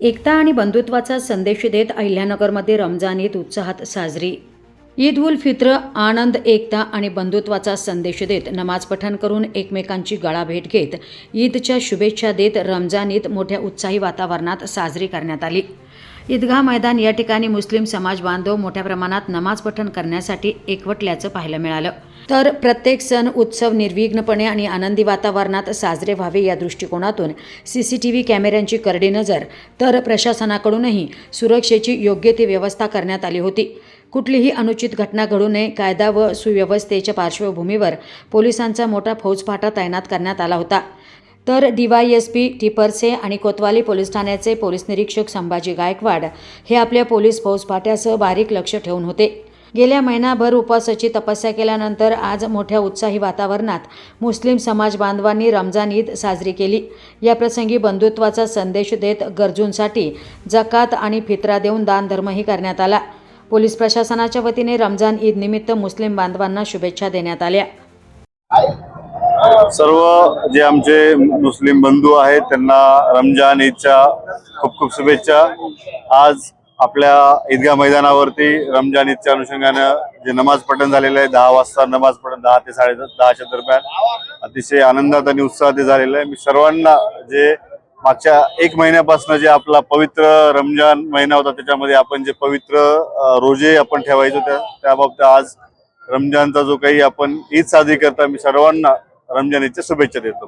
एकता आणि बंधुत्वाचा संदेश देत अहिल्यानगरमध्ये रमजान ईद उत्साहात साजरी। ईद उल फित्र आनंद, एकता आणि बंधुत्वाचा संदेश देत नमाज पठण करून एकमेकांची गळाभेट घेत ईदच्या शुभेच्छा देत रमजान ईद मोठ्या उत्साही वातावरणात साजरी करण्यात आली। ईदगाह मैदान या ठिकाणी मुस्लिम समाज बांधव मोठ्या प्रमाणात नमाज पठण करण्यासाठी एकवटल्याचं पाहायला मिळालं। तर प्रत्येक सण उत्सव निर्विघ्नपणे आणि आनंदी वातावरणात साजरे व्हावे या दृष्टिकोनातून CCTV कॅमेऱ्यांची करडी नजर तर प्रशासनाकडूनही सुरक्षेची योग्य ती व्यवस्था करण्यात आली होती। कुठलीही अनुचित घटना घडू नये, कायदा व सुव्यवस्थेच्या पार्श्वभूमीवर पोलिसांचा मोठा फौजफाटा तैनात करण्यात आला होता। तर DYSP टिपरसे आणि कोतवाली पोलीस ठाण्याचे पोलीस निरीक्षक संभाजी गायकवाड हे आपल्या पोलीस फौजफाट्यासह बारीक लक्ष ठेवून होते। गेल्या महिनाभर उपवासाची तपस्या केल्यानंतर आज मोठ्या उत्साही वातावरणात मुस्लिम समाज बांधवांनी रमजान ईद साजरी केली। या प्रसंगी बंधुत्वाचा संदेश देत गरजूंसाठी जकात आणि फित्रा देऊन दानधर्मही करण्यात आला। पोलीस प्रशासनाच्या वतीने रमजान ईद निमित्त मुस्लिम बांधवांना शुभेच्छा देण्यात आल्या। सर्व जे आमचे मुस्लिम बंधू आहेत त्यांना रमजान ईदच्या खूप खूप शुभेच्छा। आज आपल्या ईदगाह मैदानावरती रमजान ईदच्या अनुषंगाने जे नमाज पठण झालेलं आहे, 10 वाजता नमाज पठण 10 ते 10:30च्या दरम्यान अतिशय आनंदात आणि उत्साहात झालेलं आहे। मी सर्वांना जे मागच्या 1 महिन्यापासून जे आपला पवित्र रमजान महिना होता त्याच्यामध्ये आपण जे पवित्र रोजे आपण ठेवायचो त्या बाबतीत आज रमजानचा जो काही आपण ईद साजरी करता, मी सर्वांना रमजान ईदच्या शुभेच्छा देतो।